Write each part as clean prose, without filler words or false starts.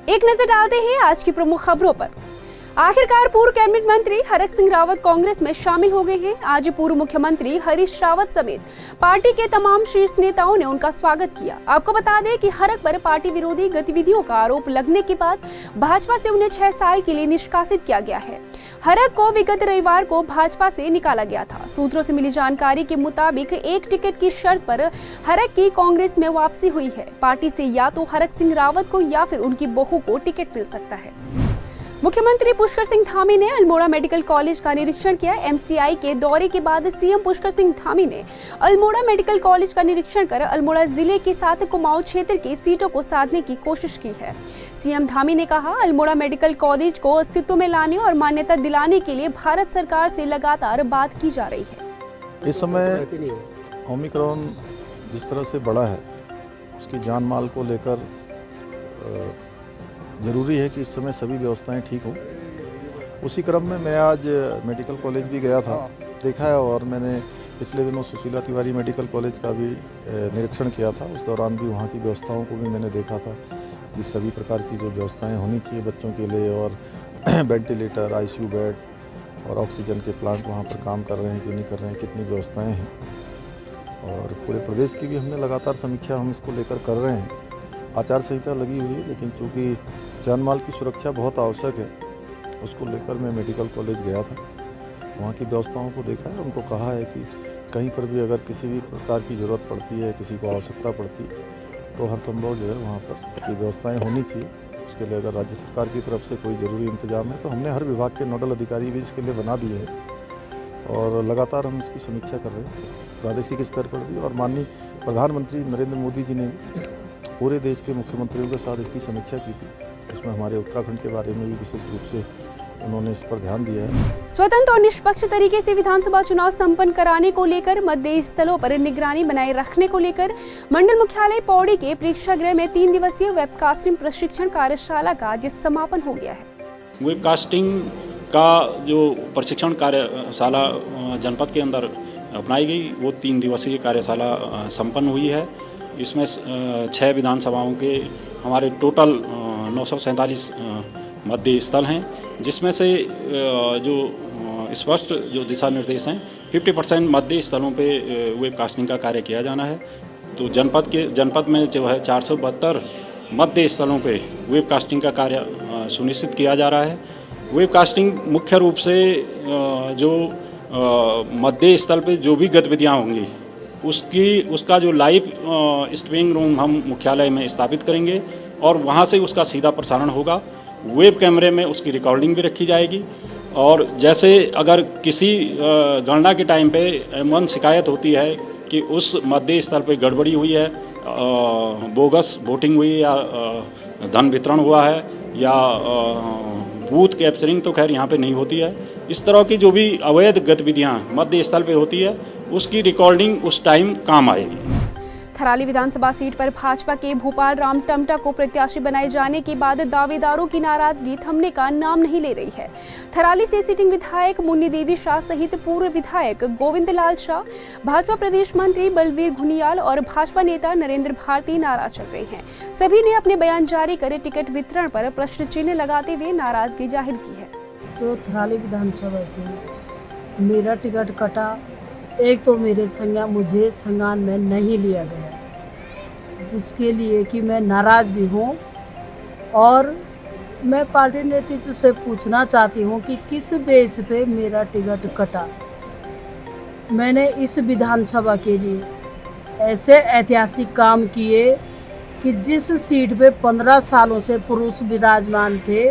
एक नजर डालते हैं आज की प्रमुख खबरों पर। आखिरकार पूर्व कैबिनेट मंत्री हरक सिंह रावत कांग्रेस में शामिल हो गए हैं। आज पूर्व मुख्यमंत्री हरीश रावत समेत पार्टी के तमाम शीर्ष नेताओं ने उनका स्वागत किया। आपको बता दें कि हरक पर पार्टी विरोधी गतिविधियों का आरोप लगने के बाद भाजपा से उन्हें 6 साल के लिए निष्कासित किया गया है। हरक को विगत रविवार को भाजपा से निकाला गया था। सूत्रों से मिली जानकारी के मुताबिक एक टिकट की शर्त पर हरक की कांग्रेस में वापसी हुई है। पार्टी से या तो हरक सिंह रावत को या फिर उनकी बहू को टिकट मिल सकता है। मुख्यमंत्री पुष्कर सिंह धामी ने अल्मोड़ा मेडिकल कॉलेज का निरीक्षण किया। एमसीआई के दौरे के बाद सीएम पुष्कर सिंह धामी ने अल्मोड़ा मेडिकल कॉलेज का निरीक्षण कर अल्मोड़ा जिले के साथ कुमाऊं क्षेत्र की सीटों को साधने की कोशिश की है। सीएम धामी ने कहा, अल्मोड़ा मेडिकल कॉलेज को अस्तित्व में लाने और मान्यता दिलाने के लिए भारत सरकार से लगातार बात की जा रही है। इस समय ओमिक्रॉन जिस तरह से बढ़ा है, उसकी जान माल को लेकर ज़रूरी है कि इस समय सभी व्यवस्थाएं ठीक हों। उसी क्रम में मैं आज मेडिकल कॉलेज भी गया था, देखा है, और मैंने पिछले दिनों सुशीला तिवारी मेडिकल कॉलेज का भी निरीक्षण किया था। उस दौरान भी वहाँ की व्यवस्थाओं को भी मैंने देखा था कि सभी प्रकार की जो व्यवस्थाएं होनी चाहिए बच्चों के लिए, और वेंटिलेटर, आईसीयू बेड और ऑक्सीजन के प्लांट वहाँ पर काम कर रहे हैं कि नहीं कर रहे हैं, कितनी व्यवस्थाएँ हैं। और पूरे प्रदेश की भी हमने लगातार समीक्षा हम इसको लेकर कर रहे हैं। आचार संहिता लगी हुई है, लेकिन चूँकि जानमाल की सुरक्षा बहुत आवश्यक है, उसको लेकर मैं मेडिकल कॉलेज गया था। वहाँ की व्यवस्थाओं को देखा है, उनको कहा है कि कहीं पर भी अगर किसी भी प्रकार की ज़रूरत पड़ती है, किसी को आवश्यकता पड़ती है, तो हर संभव जो है वहाँ पर ये व्यवस्थाएं होनी चाहिए। उसके लिए अगर राज्य सरकार की तरफ से कोई ज़रूरी इंतजाम है तो हमने हर विभाग के नोडल अधिकारी भी इसके लिए बना दिए हैं और लगातार हम इसकी समीक्षा कर रहे हैं प्रादेशिक स्तर पर भी। और माननीय प्रधानमंत्री नरेंद्र मोदी जी ने पूरे देश के मुख्यमंत्रियों के साथ इसकी समीक्षा की थी। उसमें हमारे उत्तराखंड के बारे में भी विशेष रूप से उन्होंने इस पर ध्यान दिया है। स्वतंत्र और निष्पक्ष तरीके से विधानसभा चुनाव संपन्न कराने को लेकर मतदेय स्थलों पर निगरानी बनाए रखने को लेकर मंडल मुख्यालय पौड़ी के प्रेक्षागृह में 3 दिवसीय वेबकास्टिंग प्रशिक्षण कार्यशाला का आज समापन हो गया है। वेबकास्टिंग का जो प्रशिक्षण कार्यशाला जनपद के अंदर अपनाई गई, वो 3 दिवसीय कार्यशाला संपन्न हुई है। इसमें 6 विधानसभाओं के हमारे टोटल 947 मतदेय स्थल हैं, जिसमें से जो स्पष्ट जो दिशा निर्देश हैं 50% मतदेय स्थलों पे वेबकास्टिंग का कार्य किया जाना है। तो जनपद में जो है 472 मतदेय स्थलों पे वेबकास्टिंग का कार्य सुनिश्चित किया जा रहा है। वेबकास्टिंग मुख्य रूप से जो मतदेय स्थल पे जो भी गतिविधियाँ होंगी उसका जो लाइव स्ट्रीमिंग रूम हम मुख्यालय में स्थापित करेंगे और वहाँ से उसका सीधा प्रसारण होगा। वेब कैमरे में उसकी रिकॉर्डिंग भी रखी जाएगी। और जैसे अगर किसी गणना के टाइम पे M1 शिकायत होती है कि उस मतदेय स्थल पे गड़बड़ी हुई है, बोगस वोटिंग हुई या धन वितरण हुआ है या बूथ कैप्चरिंग, तो खैर यहाँ पे नहीं होती है। इस तरह की जो भी अवैध गतिविधियाँ मतदेय स्थल पे होती है उसकी रिकॉर्डिंग उस टाइम काम आएगी। थराली विधानसभा सीट पर भाजपा के भोपाल राम टमटा को प्रत्याशी बनाए जाने के बाद दावेदारों की नाराजगी थमने का नाम नहीं ले रही है। थराली से सिटिंग विधायक मुन्नी देवी शाह सहित पूर्व विधायक गोविंद लाल शाह, भाजपा प्रदेश मंत्री बलवीर घुनियाल और भाजपा नेता नरेंद्र भारती नाराज चल रहे हैं। सभी ने अपने बयान जारी कर टिकट वितरण पर प्रश्न चिन्ह लगाते हुए नाराजगी जाहिर की है। जो थराली विधानसभा से मेरा टिकट कटा, एक तो मुझे संज्ञान में नहीं लिया गया, जिसके लिए कि मैं नाराज़ भी हूँ। और मैं पार्टी नेतृत्व से पूछना चाहती हूँ कि किस बेस पे मेरा टिकट कटा। मैंने इस विधानसभा के लिए ऐसे ऐतिहासिक काम किए कि जिस सीट पे 15 सालों से पुरुष विराजमान थे,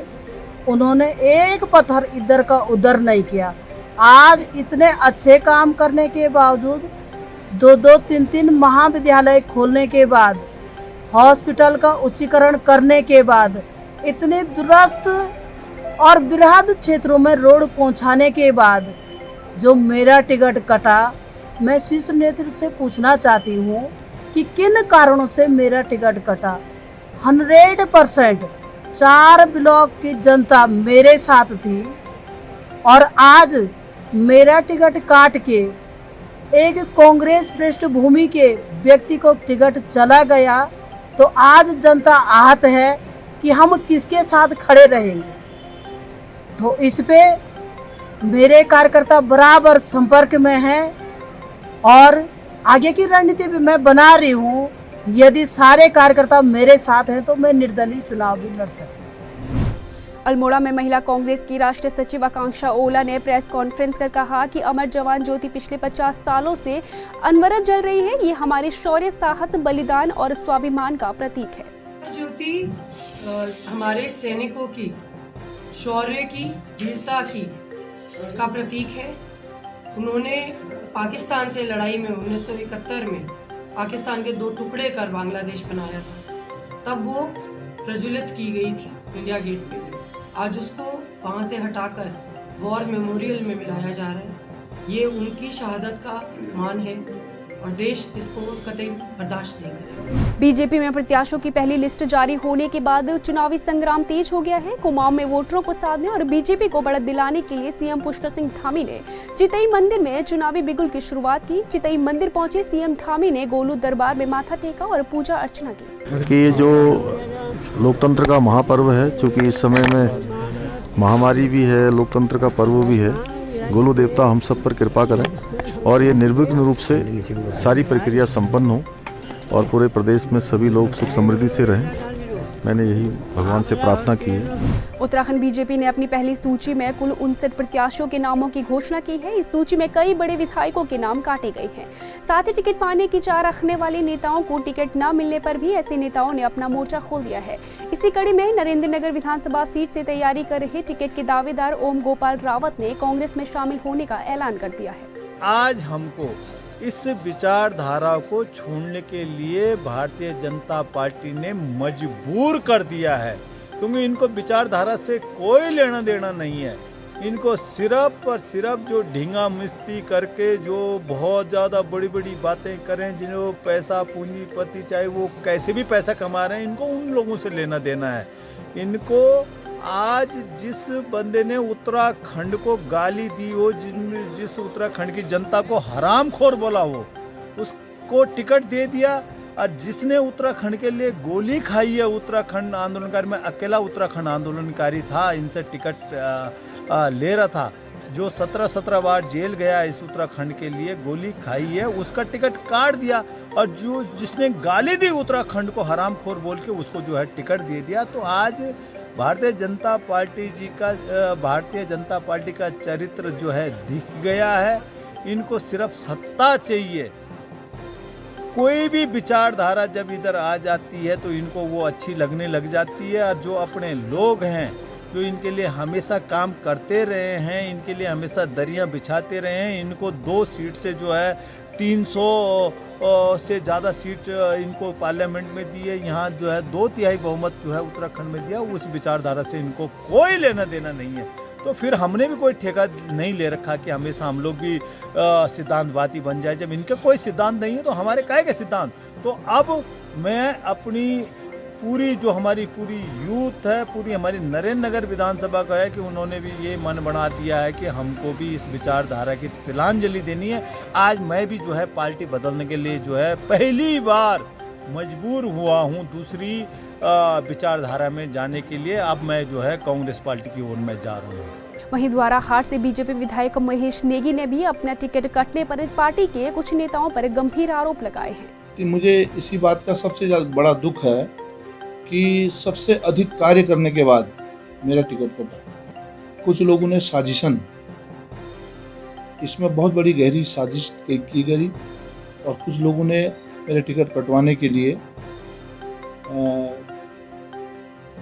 उन्होंने एक पत्थर इधर का उधर नहीं किया। आज इतने अच्छे काम करने के बावजूद 2-2, 3-3 महाविद्यालय खोलने के बाद, हॉस्पिटल का उच्चीकरण करने के बाद, इतने दुरुस्त और बृहद क्षेत्रों में रोड पहुंचाने के बाद जो मेरा टिकट कटा, मैं शीर्ष नेतृत्व से पूछना चाहती हूं कि किन कारणों से मेरा टिकट कटा। 100% 4 ब्लॉक की जनता मेरे साथ थी और आज मेरा टिकट काट के एक कांग्रेस पृष्ठभूमि के व्यक्ति को टिकट चला गया, तो आज जनता आहत है कि हम किसके साथ खड़े रहेंगे। तो इस पे मेरे कार्यकर्ता बराबर संपर्क में हैं और आगे की रणनीति भी मैं बना रही हूँ। यदि सारे कार्यकर्ता मेरे साथ हैं तो मैं निर्दलीय चुनाव भी लड़ सकती हूँ। अल्मोड़ा में महिला कांग्रेस की राष्ट्रीय सचिव आकांक्षा ओला ने प्रेस कॉन्फ्रेंस कर कहा कि अमर जवान ज्योति पिछले 50 सालों से अनवरत जल रही है। ये हमारे शौर्य, साहस, बलिदान और स्वाभिमान का प्रतीक है। ज्योति हमारे सैनिकों की शौर्य की, वीरता की का प्रतीक है। उन्होंने पाकिस्तान से लड़ाई में 1971 में पाकिस्तान के 2 टुकड़े कर बांग्लादेश बनाया था। तब वो प्रज्वलित की गई थी इंडिया गेट पे। आज उसको वहाँ से हटाकर वॉर मेमोरियल में मिलाया जा रहा है। ये उनकी शहादत का मान है और देश इसको कतई बर्दाश्त नहीं करेगा। बीजेपी में प्रत्याशियों की पहली लिस्ट जारी होने के बाद चुनावी संग्राम तेज हो गया है। कुमाऊं में वोटरों को साधने और बीजेपी को बढ़त दिलाने के लिए सीएम पुष्कर सिंह धामी ने चितई मंदिर में चुनावी बिगुल की शुरुआत की। चितई मंदिर पहुंचे सीएम धामी ने गोलू दरबार में माथा टेका और पूजा अर्चना की। कि ये जो लोकतंत्र का महापर्व है, चूँकि इस समय में महामारी भी है, लोकतंत्र का पर्व भी है, गोलू देवता हम सब पर कृपा करें और ये निर्विघ्न रूप से सारी प्रक्रिया संपन्न हो और पूरे प्रदेश में सभी लोग सुख समृद्धि से रहें। मैंने यही भगवान से प्रार्थना की है। उत्तराखंड बीजेपी ने अपनी पहली सूची में कुल 59 प्रत्याशियों के नामों की घोषणा की है। इस सूची में कई बड़े विधायकों के नाम काटे गए हैं। साथ ही टिकट पाने की चाह रखने वाले नेताओं को टिकट न मिलने पर भी ऐसे नेताओं ने अपना मोर्चा खोल दिया है। इसी कड़ी में नरेंद्रनगर विधानसभा सीट से तैयारी कर रहे टिकट के दावेदार ओम गोपाल रावत ने कांग्रेस में शामिल होने का ऐलान कर दिया है। आज हमको इस विचारधारा को छोड़ने के लिए भारतीय जनता पार्टी ने मजबूर कर दिया है, क्योंकि इनको विचारधारा से कोई लेना देना नहीं है। इनको सिर्फ और सिर्फ जो ढींगा मिस्ती करके जो बहुत ज़्यादा बड़ी बड़ी बातें करें, जिन्हों पैसा पूंजीपति चाहे वो कैसे भी पैसा कमा रहे हैं, इनको उन लोगों से लेना देना है। इनको आज जिस बंदे ने उत्तराखंड को गाली दी हो, जिस उत्तराखंड की जनता को हरामखोर बोला हो, उसको टिकट दे दिया। और जिसने उत्तराखंड के लिए गोली खाई है, उत्तराखंड आंदोलनकारी में अकेला उत्तराखंड आंदोलनकारी था, इनसे टिकट ले रहा था, जो 17 बार जेल गया इस उत्तराखंड के लिए, गोली खाई है, उसका टिकट काट दिया। और जो जिसने गाली दी उत्तराखंड को हरामखोर बोल के, उसको जो है टिकट दे दिया। तो आज भारतीय जनता पार्टी का चरित्र जो है दिख गया है। इनको सिर्फ सत्ता चाहिए। कोई भी विचारधारा जब इधर आ जाती है तो इनको वो अच्छी लगने लग जाती है। और जो अपने लोग हैं, जो इनके लिए हमेशा काम करते रहे हैं, इनके लिए हमेशा दरियां बिछाते रहे हैं, इनको 2 सीट से जो है 300 से ज़्यादा सीट इनको पार्लियामेंट में दी है। यहाँ जो है 2/3 बहुमत जो है उत्तराखंड में दिया। उस विचारधारा से इनको कोई लेना देना नहीं है। तो फिर हमने भी कोई ठेका नहीं ले रखा कि हमेशा हम लोग भी सिद्धांतवादी बन जाए। जब इनके कोई सिद्धांत नहीं है तो हमारे काहे के सिद्धांत। तो अब मैं अपनी पूरी जो हमारी पूरी यूथ है, पूरी हमारी नरेंद्रनगर विधानसभा का है कि उन्होंने भी ये मन बना दिया है कि हमको भी इस विचारधारा की तिलांजलि देनी है। आज मैं भी जो है पार्टी बदलने के लिए जो है पहली बार मजबूर हुआ हूँ दूसरी विचारधारा में जाने के लिए। अब मैं जो है कांग्रेस पार्टी की ओर में जा रहा हूँ। वहीं द्वाराहाट से बीजेपी विधायक महेश नेगी ने भी अपना टिकट कटने पर इस पार्टी के कुछ नेताओं पर गंभीर आरोप लगाए हैं। मुझे इसी बात का सबसे ज़्यादा बड़ा दुख है कि सबसे अधिक कार्य करने के बाद मेरा टिकट कटा। कुछ लोगों ने साजिशन, इसमें बहुत बड़ी गहरी साजिश की गई और कुछ लोगों ने मेरे टिकट कटवाने के लिए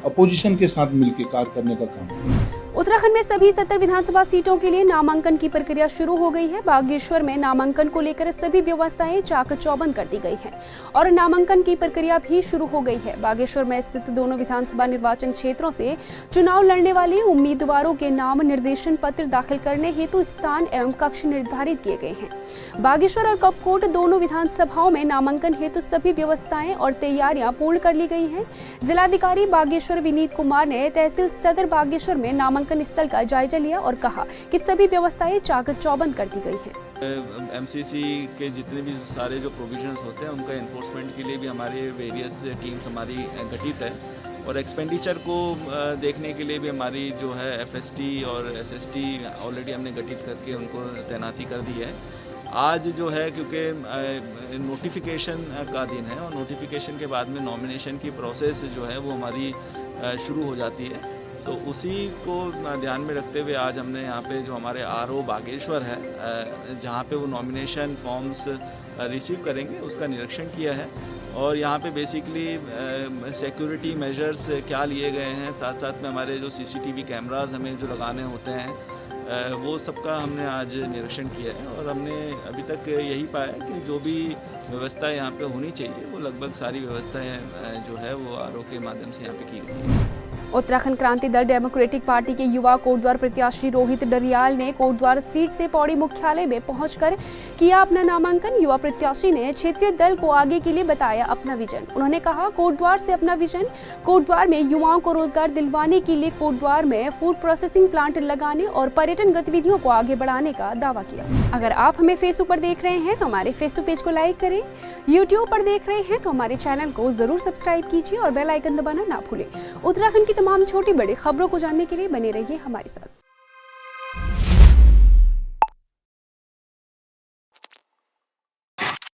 अपोजिशन के साथ मिलकर कार्य करने का काम किया। उत्तराखंड में सभी 70 विधानसभा सीटों के लिए नामांकन की प्रक्रिया शुरू हो गई है। बागेश्वर में नामांकन को लेकर सभी व्यवस्थाएं चाक चौबंद कर दी गई हैं और नामांकन की प्रक्रिया भी शुरू हो गई है। बागेश्वर में स्थित दोनों विधानसभा निर्वाचन क्षेत्रों से चुनाव लड़ने वाले उम्मीदवारों के नाम निर्देशन पत्र दाखिल करने हेतु स्थान एवं कक्ष निर्धारित किए गए हैं। बागेश्वर और कपकोट दोनों विधानसभाओं में नामांकन हेतु सभी व्यवस्थाएं और तैयारियां पूर्ण कर ली गई हैं। जिलाधिकारी बागेश्वर विनीत कुमार ने तहसील सदर बागेश्वर में नामांकन स्थल का जायजा लिया और कहा कि सभी व्यवस्थाएं चाक चौबंद कर दी गई हैं। एमसीसी के जितने भी सारे जो प्रोविजंस होते हैं उनका एनफोर्समेंट के लिए भी हमारे वेरियस टीम्स हमारी गठित है और एक्सपेंडिचर को देखने के लिए भी हमारी जो है FST और SST ऑलरेडी हमने गठित करके उनको तैनाती कर दी है। आज जो है क्योंकि नोटिफिकेशन का दिन है और नोटिफिकेशन के बाद में नॉमिनेशन की प्रोसेस जो है वो हमारी शुरू हो जाती है, तो उसी को ध्यान में रखते हुए आज हमने यहाँ पे जो हमारे RO बागेश्वर है जहाँ पे वो नॉमिनेशन फॉर्म्स रिसीव करेंगे उसका निरीक्षण किया है। और यहाँ पे बेसिकली सिक्योरिटी मेजर्स क्या लिए गए हैं, साथ साथ में हमारे जो CCTV कैमरास हमें जो लगाने होते हैं वो सबका हमने आज निरीक्षण किया है। और हमने अभी तक यही पाया कि जो भी व्यवस्था यहाँ पे होनी चाहिए वो लगभग सारी व्यवस्थाएं जो है वो RO के माध्यम से यहाँ पे की गई है। उत्तराखंड क्रांति दल डेमोक्रेटिक पार्टी के युवा कोटद्वार प्रत्याशी रोहित डरियाल ने कोटद्वार सीट से पौड़ी मुख्यालय में पहुंचकर किया अपना नामांकन। युवा प्रत्याशी ने क्षेत्रीय दल को आगे के लिए बताया अपना विजन। उन्होंने कहा कोटद्वार से अपना विजन, कोटद्वार में युवाओं को रोजगार दिलवाने के लिए कोटद्वार में फूड प्रोसेसिंग प्लांट लगाने और पर्यटन गतिविधियों को आगे बढ़ाने का दावा किया। अगर आप हमें फेसबुक पर देख रहे हैं तो हमारे फेसबुक पेज को लाइक करें, यूट्यूब पर देख रहे हैं तो हमारे चैनल को जरूर सब्सक्राइब कीजिए और बेल आइकन दबाना ना भूलें। उत्तराखंड की तमाम छोटी बड़ी खबरों को जानने के लिए बने रहिए हमारे साथ।